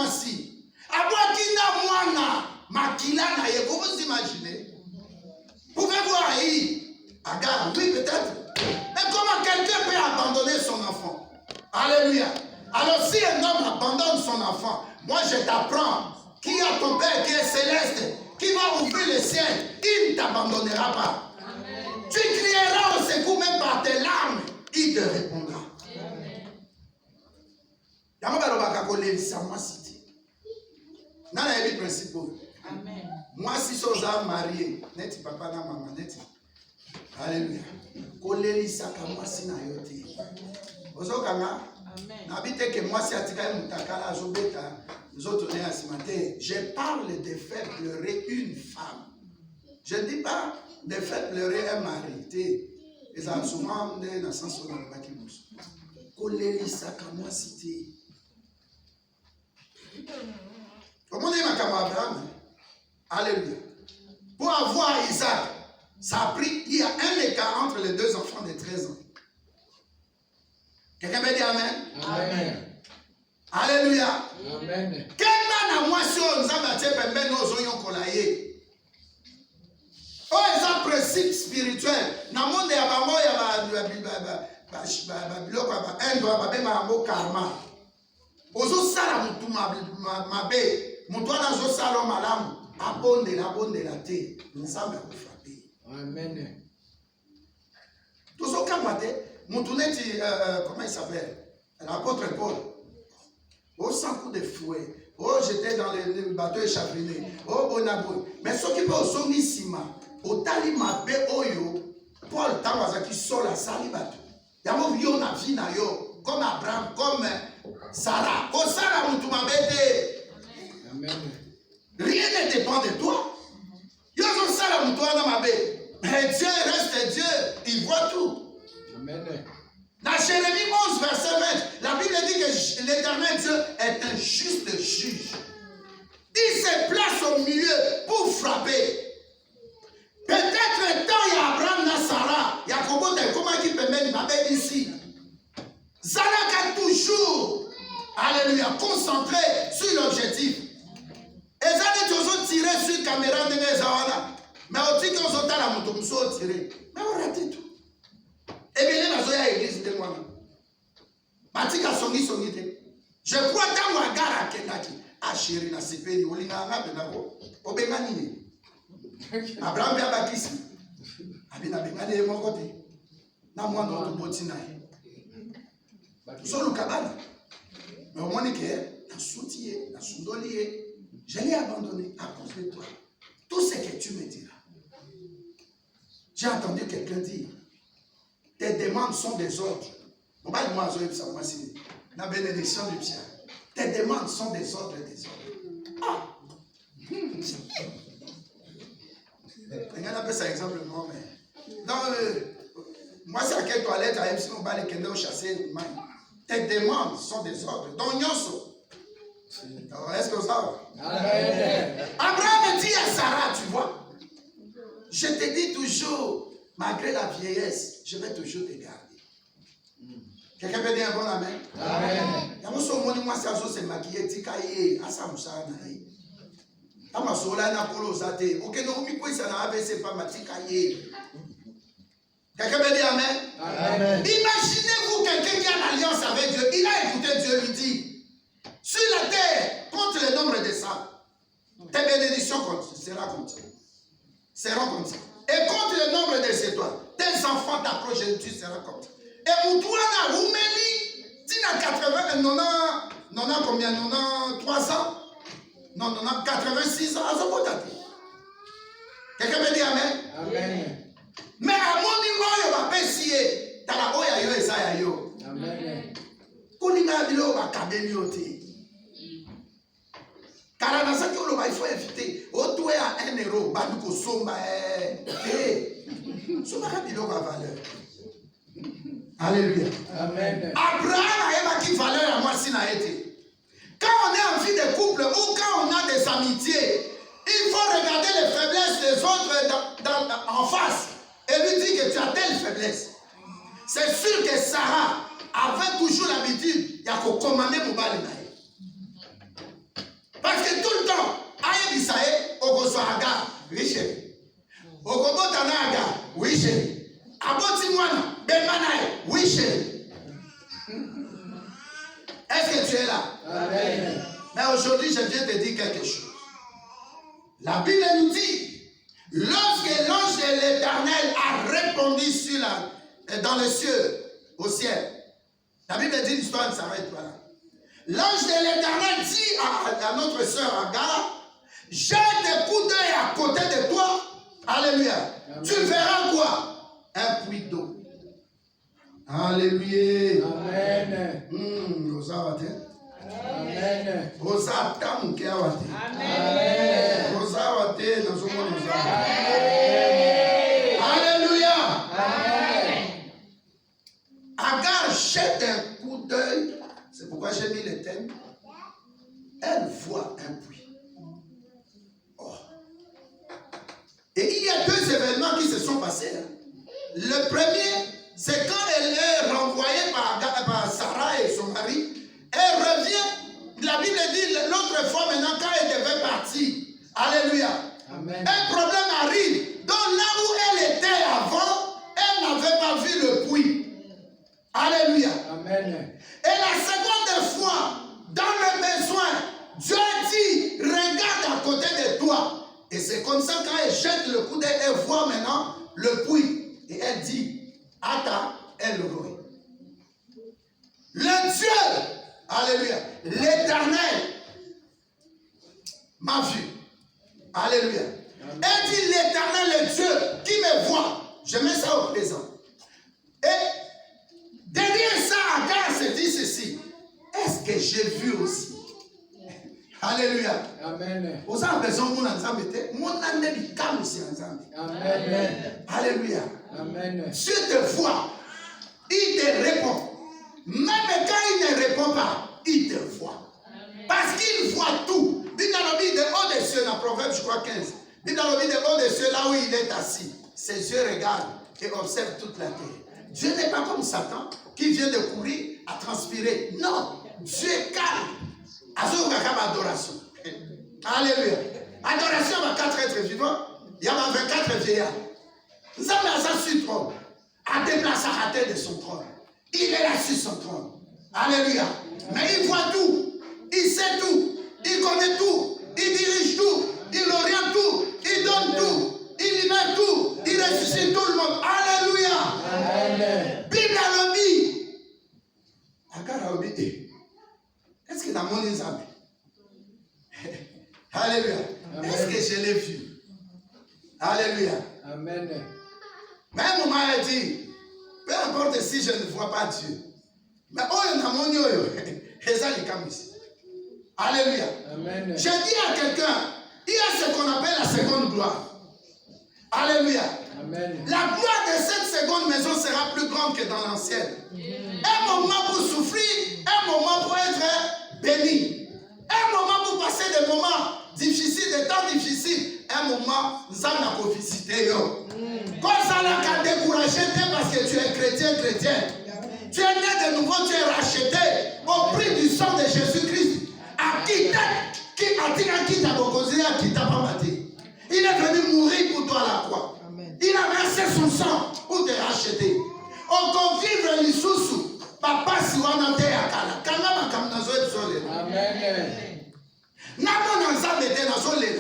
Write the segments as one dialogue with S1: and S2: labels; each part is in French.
S1: Moisi. Aboakina Moana, Makila Naye, vous vous imaginez? Pouvez-vous haïr Agar? Oui, peut-être. Mais comment quelqu'un peut abandonner son enfant? Alléluia. Alors si un homme abandonne son enfant, moi je t'apprends, qui a ton Père qui est céleste, qui va ouvrir le ciel, il ne t'abandonnera pas. Amen. Tu crieras au secours même par tes larmes, il te répondra. Amen. Moi si soza marié, neti papa na maman neti. Alléluia. Koleli saka moi si na yote. Ozokanga. N'habitez que moi si atika mutakala zobeta zotoné à ce matin. Je parle de faire pleurer une femme. Je ne dis pas de faire pleurer un mari. Et ça souvent dans le sens où on a bâti mousse. Koleli saka moi si comment dit ma camarade Abraham? Alléluia. Pour avoir Isaac, ça a pris, il y a un écart entre les deux enfants de 13 ans. Quelqu'un peut dire Amen?
S2: Amen.
S1: Alléluia.
S2: Amen.
S1: Quel a moi si on nous a battu pendant nos oignons colaillés? Oh, ils ont un principe spirituel. Dans le monde, il y a un karma. Ozo sala mutu mabe, mutu anazo sala malamu, abonde la te, nzambe akufrape.
S2: Amen.
S1: Tozo kamate, mutu neti, comment il s'appelle? L'apôtre Paul. Oh, sans coup de fouet. Oh, j'étais dans le bateau échaviné. Oh, bonaboy. Mais ce qui peut au sonissima, au tali mabe oyo, Paul tawazaki sola sali bateau. Yamo vio na vie na yo, comme Abraham, comme Sarah. Oh, Sarah,
S2: Amen.
S1: rien ne dépend de toi. Yozo Sarah, mais Dieu reste Dieu, il voit tout.
S2: Amen.
S1: Dans Jérémie 11, verset 20, la Bible dit que l'éternel Dieu est un juste juge. Il se place au milieu pour frapper. Peut-être tant il y a Abraham, na Sarah, il y a comment qui peut mettre ma bête ici. Zalaka toujours, alléluia, concentré sur l'objectif. Et ça n'est toujours tiré sur la caméra de Nezawana. Mais on dit qu'on s'entend la moto, on tiré. Mais on rate tout. Et bien, il y a une église de moi. Batika songi songi te. Je crois que moi, gara kenaki. Ah, chérie, na sepeli, olinga nga benako. Obengani. Abraham ya bakisi. Abina bengani e mon côté. Na moi non boti na ye. Solo kabana. Mais au moins que na soutier, na sundolier, je l'ai abandonné à cause de toi. Tout ce que tu me diras. J'ai entendu quelqu'un dire, tes demandes sont des ordres. La bénédiction du ciel. Tes demandes sont des ordres et des ordres. Ah! On appelle ça exemple, non, mais. Non, moi, c'est à quelle toilette, à MC, on va les kendo chasser. Tes demandes sont des ordres. Donc, Nyoso. Est-ce que ça va? Abraham dit à Sarah, tu vois, je te dis toujours, malgré la vieillesse, je vais toujours te garder. Quelqu'un peut dire un bon amen? Amen. Yamuso moni moi ça se maquiller tikaye asa musana nayi. Tama sola na kolo zate. OK no mi ko ça na AVC pas matikaye. Quelqu'un peut dire amen? Amen. Imaginez-vous quelqu'un qui a l'alliance avec Dieu, il a écouté Dieu lui dit sur la terre, compte le nombre de sables. Tes bénédictions seront comme ça. Et compte le nombre des étoiles. Tes enfants t'approchent et tu seras comme ça. Et Moutouana, Roumeli, tu as 80, 90 combien? 93 ans? Non, 86 ans. Quelqu'un peut dire amen? Amen. Mais à mon niveau, il va pas essayer. Tu as la oya yo et ça yo. Amen. Kouninga bilo va kabeli yote. Car dans ce que il faut éviter. Autour à 1 euro, Baduko Somba, Somba Kabilo va valeur. Alléluia. Amen. Abraham a une valeur à moi si n'a été. Quand on est en vie de couple ou quand on a des amitiés, il faut regarder les faiblesses des autres en face et lui dire que tu as telle faiblesse. C'est sûr que Sarah avait toujours l'habitude, il y a qu'au commander mon bal. Agar, oui chérie. Okobotana Agar, oui chérie. Abotimwana, Benmanaï, oui chérie. Est-ce que tu es là?
S2: Amen.
S1: Mais aujourd'hui, je viens te dire quelque chose. La Bible nous dit, lorsque l'ange de l'Éternel a répondu dans les cieux, au ciel, la Bible dit l'histoire ne s'arrête pas là. L'ange de l'Éternel dit à notre sœur Agar, jette un coup d'œil à côté de toi. Alléluia. Amen. Tu verras quoi? Un puits d'eau. Alléluia.
S2: Amen.
S1: Amen. Alléluia. Agar jette un coup d'œil. C'est pourquoi j'ai mis le thème. Elle voit un puits. Oh. Et il y a deux événements qui se sont passés. Le premier, c'est quand elle est renvoyée par Sarah et son mari. Elle revient, la Bible dit l'autre fois maintenant quand elle devait partir. Alléluia. Amen. Un problème arrive. Donc là où elle était avant, elle n'avait pas vu le puits. Alléluia. Amen. Et la seconde fois, dans le besoin, Dieu dit, regarde à côté de toi. Et c'est comme ça quand elle jette le coup d'œil, elle voit maintenant le puits. Et elle dit, Ata Elroy. Le Dieu, alléluia, l'Éternel m'a vu. Alléluia. Elle dit l'Éternel, le Dieu qui me voit. Je mets ça au présent. Et derrière ça, Agar se dit ceci. Est-ce que j'ai vu aussi? Alléluia. Amen. Vous avez besoin de mon ensemble. Mon âme est calme aussi ensemble. Amen. Alléluia. Amen. Dieu te voit. Il te répond. Même quand il ne répond pas, il te voit. Parce qu'il voit tout. Dit dans le de haut des cieux, dans Proverbe, je crois 15. Dit dans le de haut des cieux, là où il est assis. Ses yeux regardent et observent toute la terre. Dieu n'est pas comme Satan qui vient de courir à transpirer. Non. Dieu est calme. Adoration. Alléluia. Adoration à 4 êtres vivants. Il y a 24 vieillards. Nous avons un sur trône. A déplacé à terre de son trône. Il est là sur son trône. Alléluia. Mais il voit tout. Il sait tout. Il connaît tout. Il dirige tout. Il oriente tout. Il donne tout. Il libère tout. Il ressuscite tout le monde. Alléluia. Amen. Bible a dit. Agar a dit. Est-ce que dans mon examen? Alléluia. Est-ce que je l'ai vu? Alléluia. Amen. Mais un moment elle dit, peu importe si je ne vois pas Dieu. Mais oh, il y a mon Alléluia. Amen. Je dis à quelqu'un, il y a ce qu'on appelle la seconde gloire. Alléluia. Amen. La gloire de cette seconde maison sera plus grande que dans l'ancienne. Un moment pour souffrir, un moment pour être béni. Un moment pour passer des moments difficiles, des temps difficiles. Un moment, nous allons visiter. Quand ça n'a qu'à décourager parce que tu es chrétien. Tu es né de nouveau, tu es racheté au prix du sang de Jésus-Christ. Il est venu mourir pour toi à la croix. Il a versé son sang pour te racheter. Au convivre les sous papa si on a été à Kala. Kala ma kamnazo et zolé. Amen. Namo nanza mete na zolé.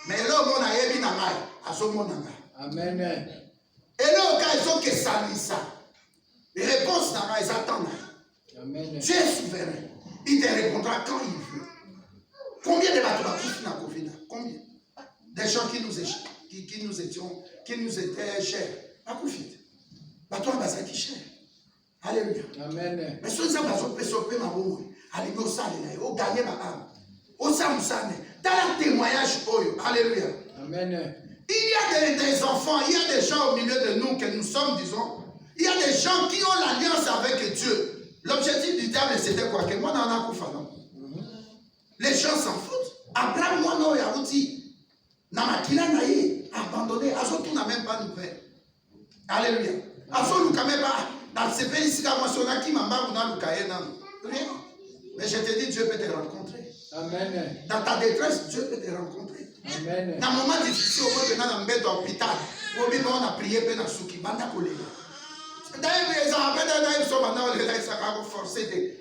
S1: Mais là mon a yebi na mai. Aso mon na mai. Amen. Et là au cas ils sont que salisa. Les réponses na mai attendent. Amen. Dieu est souverain. Il te répondra quand il veut. Combien de bateaux qui n'a Covid? Combien? Des gens qui nous étaient chers. À Covid. Bateaux à qui cher. Alléluia. Amen. Mais ceux qui ont sauvé ma boue, allez au salé, au gagner ma âme, au samsane, dans le témoignage, alléluia. Amen. Il y a des enfants, il y a des gens au milieu de nous que nous sommes, disons, il y a des gens qui ont l'alliance avec Dieu. L'objectif du diable, c'était quoi? Que moi, dans la koufa, non? Les gens s'en foutent. Abraham, moi, non, il y a outil. Namakila naïe, abandonné, Azotou n'a même pas nouvelle. Alléluia. Azotou n'a même pas. Dans ce pays, si la moissonna qui m'a rien. Mais je te dis, Dieu peut te rencontrer.
S2: Amen.
S1: Dans ta détresse, Dieu peut te rencontrer.
S2: Amen.
S1: Dans un moment difficile, au moins que dans un hôpital, on a prié, on a souki, on a collé.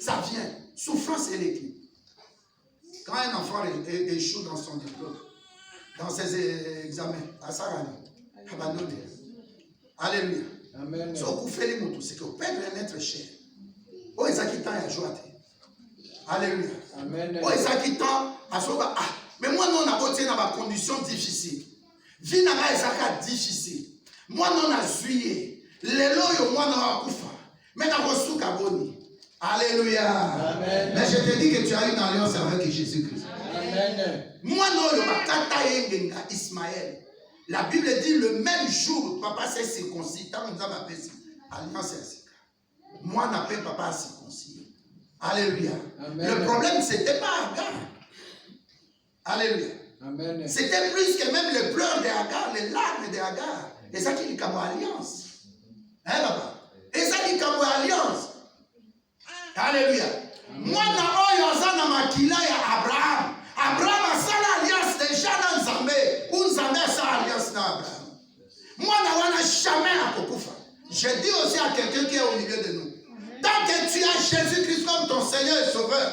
S1: Ça vient. Souffrance électrique. Quand un enfant échoue dans son diplôme, dans ses examens, à Sarani, abandonné. Alléluia.
S2: Amen.
S1: Ce qu'on fait les motos, c'est que perdre un être cher. Oh, ils ont quitté à jouer. Alléluia.
S2: Amen.
S1: Oh, ils ont quitté à jouer. Ah, mais moi, non, on a voté dans ma condition difficile. Vie n'a pas difficile. Moi, non, on a joué. Les lois, moi, non, on a koufa. Mais on a reçu Kaboni. Alléluia.
S2: Amen.
S1: Mais je te dis que tu as une alliance avec Jésus-Christ.
S2: Amen.
S1: Moi, non, je vais Ismaël. La Bible dit le même jour, papa s'est circoncis. Tant que nous avons appelé alliance ainsi. Moi, n'appelle papa circoncis. Alléluia.
S2: Amen.
S1: Le problème, ce n'était pas Agar. Alléluia.
S2: Amen.
S1: C'était plus que même les pleurs d'Agar, les larmes d'Agar. Et ça qui dit comme alliance. Hein, papa? Et ça qui dit comme alliance. Alléluia. Moi, na makila ya Abraham. Abraham a ça l'alliance déjà dans Zambé. Ou Zambé a ça l'alliance dans Abraham. Moi, na jamais à Kokufa. Je dis aussi à quelqu'un qui est au milieu de nous. Tant que tu as Jésus-Christ comme ton Seigneur et Sauveur,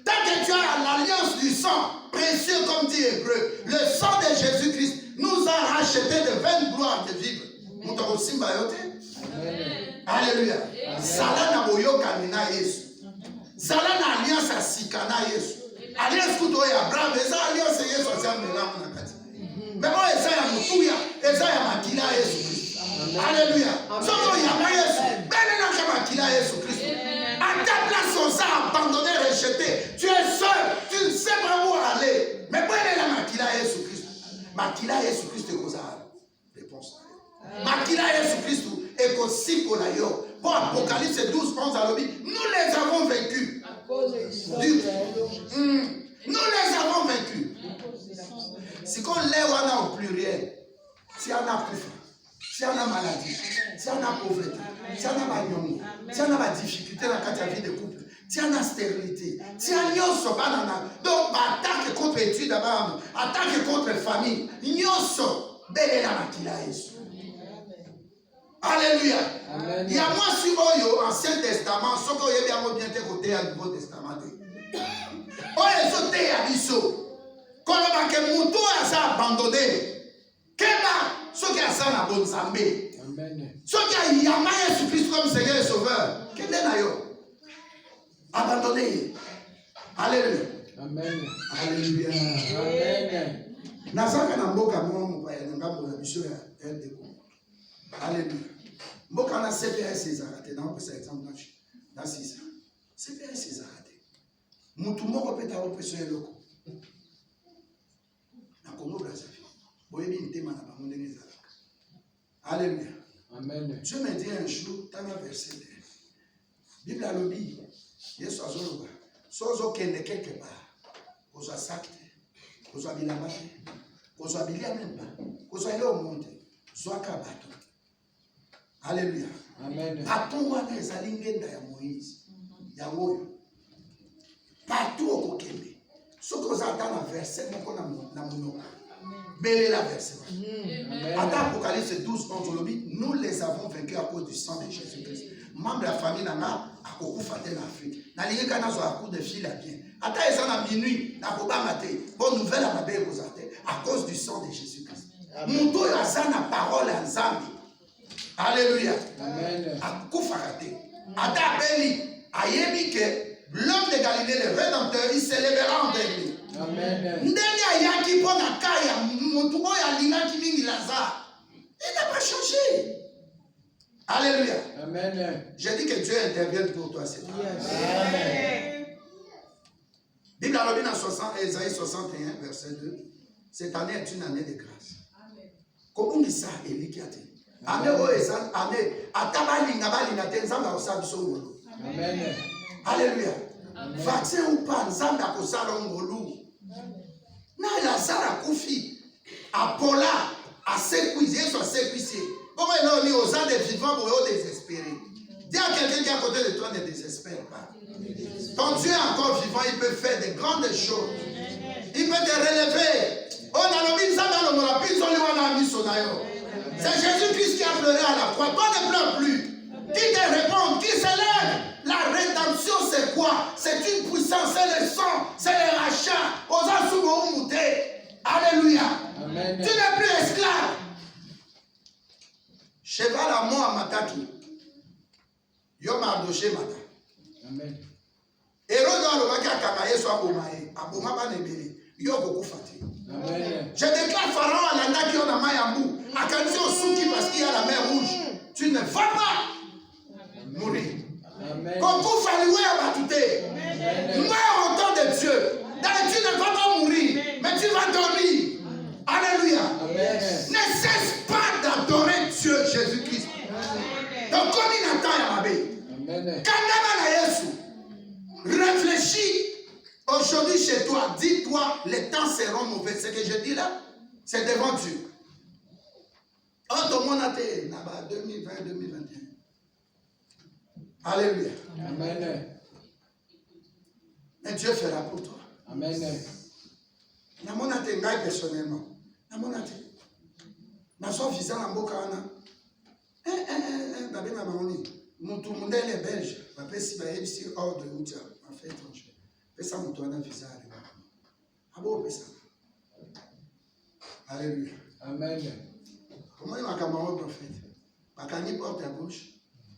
S1: tant que tu as l'alliance du sang, précieux comme dit Hébreu, le sang de Jésus-Christ nous a racheté de vaines gloires de vivre. Nous t'avons aussi mailloté. Alléluia. Zala na boyoka mina Yesu. Zala na alliance à Sikana Yesu. Alliance kuto ya Abraham, eza alliance Yesu aza melamu na kati. Mais bon, eza ya mutuya, eza ya makila Yesu Christ. Alléluia. Soko ya ma Yesu, bene na ka makila Yesu Christ. À ta place, on s'est abandonné, rejeté. Tu es seul, tu ne sais pas où aller. Mais bene na makila Yesu Christ. Makila Yesu Christ est comme ça. Réponse. Makila Yesu Christ est aussi pour la yo. Pour Apocalypse 12, 11 à l'objet, nous les avons vaincus. Nous les avons vaincus. Si on les au pluriel, si on a plus, si on a maladie, si on a pauvreté, si on a magnon, si on a difficulté dans la vie de couple, si on a stérilité, si on a banana, donc attaque contre études d'abord, attaque contre famille, nyoso, belle la makila Yesu. Alléluia. Amen. Il y a moi sur Oyo, Ancien Testament, ce que vous avez bien côté à Nouveau Testament. Oyo, sauté à Bisso. Quand on a que Moutou a abandonné, Kema, ce qui a ça na bonne Zambé. Ce qui a Yama Jésus-Christ comme Seigneur et Sauveur. Quel est d'ailleurs? Abandonné. Alléluia. Amen. Alléluia. Amen. Nazaka na mboka mo pa ya ngambo na biso ya RDC. Alléluia. Mboka na CPS ezarate na opesa exemple na sisa. CPS ezarate. Mutu moko peta opesa eloko. Na Congo Brazzaville. Boyebi ntema na bango ndenge ezalaka. Alléluia. Amen. Dieu me dit un jour dans un verset de Bible a lobby. Yesu azoloba. Sozo kende quelque part. Kozwa sakte. Kozwa bilamba. Kozwa bilia même pas. Kozwa ile au monde. Zwaka bato. Alléluia. Amen. Partout wana ezali ngenda ya Moïse. Ya oyo. Partout au Kokembe. Ce que vous entendez dans verset moko na monoko. Belé la verset. Attends Apocalypse 12, 11, nous les avons vaincus à cause du sang de Jésus-Christ. Membre de la famille nana a beaucoup fait en Afrique. Na lié kana zo à coup de fil à bien. Attends ils sont à minuit na koba maté. Bonne nouvelle à ma belle à cause du sang de Jésus-Christ. Muto ya sana parole en Zambie. Alléluia. Amen. A koufarate. Ata beli ayebi que l'homme de Galilée le rédempteur il se lèvera en dernier. Amen. Ndenge ayaki pona kaya mutu oya lingaki mingi Lazare. Il n'a pas changé. Alléluia. Amen. Je dis que Dieu intervienne pour toi cette année. Amen. Bible a dit dans Ésaïe 61 verset 2. Cette année est une année de grâce. Comment ça Élie qui a dit? Année où est année atabalinga balinga tenzanga osabiso. Amen. Alléluia. Vaccin ou pas nzamba kosala ngolu. Na Lazare akufi. Apola a sécuisé soit sécuisé. Comment il a mis aux ans des vivants pour eux désespérer. Dis à quelqu'un qui est à côté de toi ne désespère pas. Ton Dieu est encore vivant, il peut faire de grandes choses. Il peut te relever. C'est Jésus-Christ qui a pleuré à la croix. Toi ne pleures plus. Qui te répond, qui s'élève. La rédemption, c'est quoi? C'est une puissance, c'est le sang, c'est le rachat. Alléluia.
S2: Amen.
S1: Tu n'es plus esclave. Cheval à moi, Mataki. Yo mardoché mata.
S2: Amen.
S1: Héros dans le bac à Kamaye soit Abomaye. Aboma va nebele. Yo beaucoup fatigué.
S2: Amen.
S1: Je déclare Pharaon à l'anda qui ont la main à bout. À Kanzi au Souki parce qu'il y a la mer rouge. Tu ne vas pas mourir.
S2: Amen.
S1: Comme vous fallouez à Batouté. Meurs au temps de Dieu. Donc tu ne vas pas mourir. Mais tu vas dormir. Alléluia.
S2: Amen.
S1: Ne cesse pas d'adorer Dieu Jésus-Christ. Donc comme il attend à ma baie.
S2: Amen.
S1: Réfléchis aujourd'hui chez toi. Dis-toi, les temps seront mauvais. Ce que je dis là, c'est devant Dieu. Oh, tout le monde a été là-bas, 2020-2021. Alléluia.
S2: Amen.
S1: Mais Dieu fera pour toi.
S2: Amen.
S1: Na mon até ngai personnellement. Na mon até. Na so visa na mboka wana. Babe na maoni. Mutu mundele belge. Bape si ba yebisi ordre utia. En fait étranger. Pesa mutu wana visa ali. Abo pesa. Alléluia.
S2: Amen.
S1: Comment il m'a camarade prophète? Bakani porte à gauche.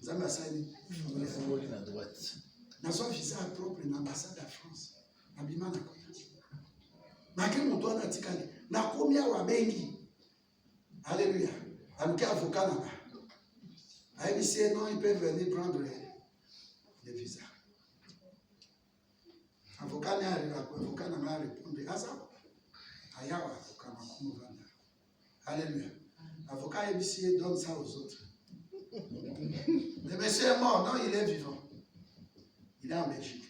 S1: Zamba sani.
S3: À droite.
S1: Na so visa propre na ambassade de France. Abima na koya. Maki mutu wana tikali. Na komi awa bengi. Alléluia. Aluki avocat là-bas. ABC, non, ils peuvent venir prendre les visas. Avocat n'a répondu à ça. Ayawa, avocat m'a convaincu. Alléluia. Avocat ABC donne ça aux autres. Le monsieur est mort, non, il est vivant. Il est en Belgique.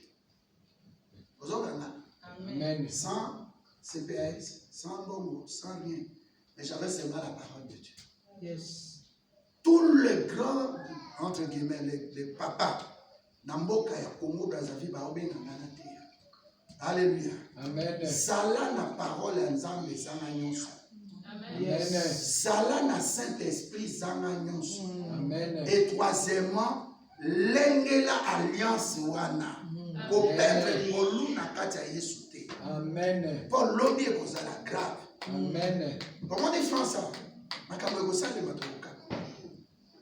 S1: Aux autres,
S2: Amen.
S1: sans CPS, sans bongo, sans rien. Mais j'avais seulement la parole de Dieu.
S4: Yes.
S1: Tous les grands, entre guillemets, les papas, Namboka ya Congo Brazzaville, Baobé Nanganate. Alléluia.
S2: Amen.
S1: Sala na parole ya Nzambe zanga nyonso.
S2: Amen.
S1: Sala na Saint-Esprit zanga nyonso.
S2: Amen.
S1: Et troisièmement, lengela alliance wana. Ko peuple polu na kati ya Yesu te.
S2: Amen.
S1: Pour lobi ekozala grave.
S2: Amen.
S1: Comment dit France ça? Makambo ekosala matoka.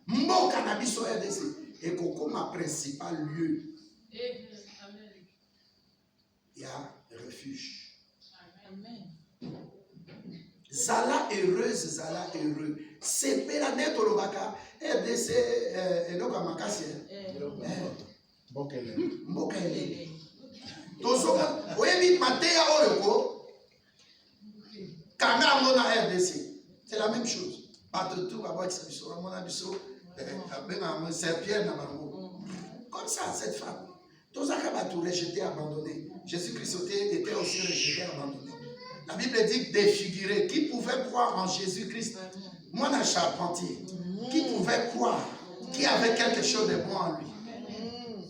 S1: Mboka na biso RDC et kokoma principal lieu. Il y a refuge.
S4: Amen.
S1: Zala heureuse, Zala heureux. C'est la net au Lobaka, RDC et donc à Makassi. Mboka ele. Tozoka, oyebi Matéa Oyoko, Kanga Mona RDC. C'est la même chose. Patotou, Abouak Sabiso, Ramona Biso, Saint-Pierre Namarmo. Comme ça, cette femme. Tozaka va tout rejeter, abandonné. Jésus-Christ était aussi rejeté, abandonné. La Bible dit défiguré. Qui pouvait croire en Jésus-Christ? Moi, un charpentier. Qui pouvait croire? Qui avait quelque chose de bon en lui?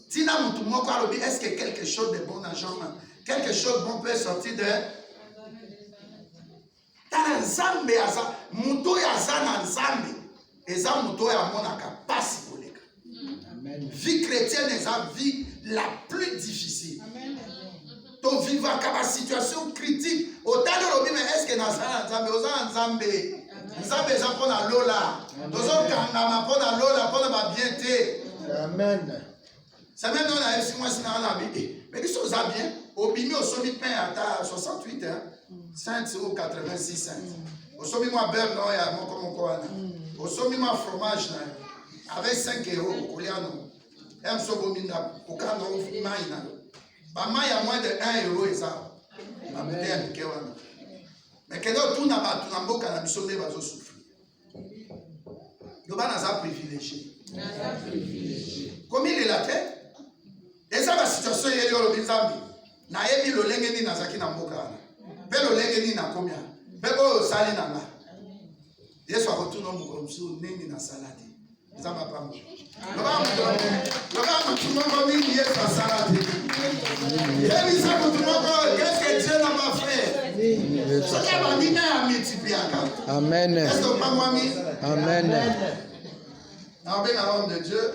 S1: Tina Moutoumoko Alobi, est-ce que quelque chose de bon dans Jean? Quelque chose de bon peut sortir de. Tana Nzambe aza, muto ya zana Nzambe. Eza muto ya monaka pasi koleka.
S2: Amen.
S1: Vie chrétienne est la vie la plus difficile. Ton vivre à situation critique. Autant de l'objet, mais est-ce que Nazana Nzambe, Oza Nzambe, Nzambe est pour la Lola. Tozo Kangama pour la Lola, pour la bienté.
S3: Amen.
S1: Ça même on a eu moi c'est dans la Bible. Mais ils sont bien. Au bimi au somi pain à 68 hein. 5 ou 86 cents. Au somi moi beurre non ya mon comme quoi. Au somi moi fromage là. Avec 5 € au Coliano. M Sobominda au canon maïna. Ba mai à moins de 1 € et ça. Amen. Mais que d'autres tout n'a pas tout n'amboka na biso ne va souffrir. Yoba n'a pas privilégié. Comme il est la tête. Et ça va situation yeli olo bizambi. Na yebi lo lenge ni nazaki na mboka. Pe lo lenge ni na komia. Pe ko sali na nga. Yesu akotuno mukomsu nini na salati. Ça va pas moi. Qu'est-ce que Dieu n'a pas fait?
S2: Amen.
S1: Est-ce que pas moi?
S2: Amen.
S1: En bien la homme de Dieu.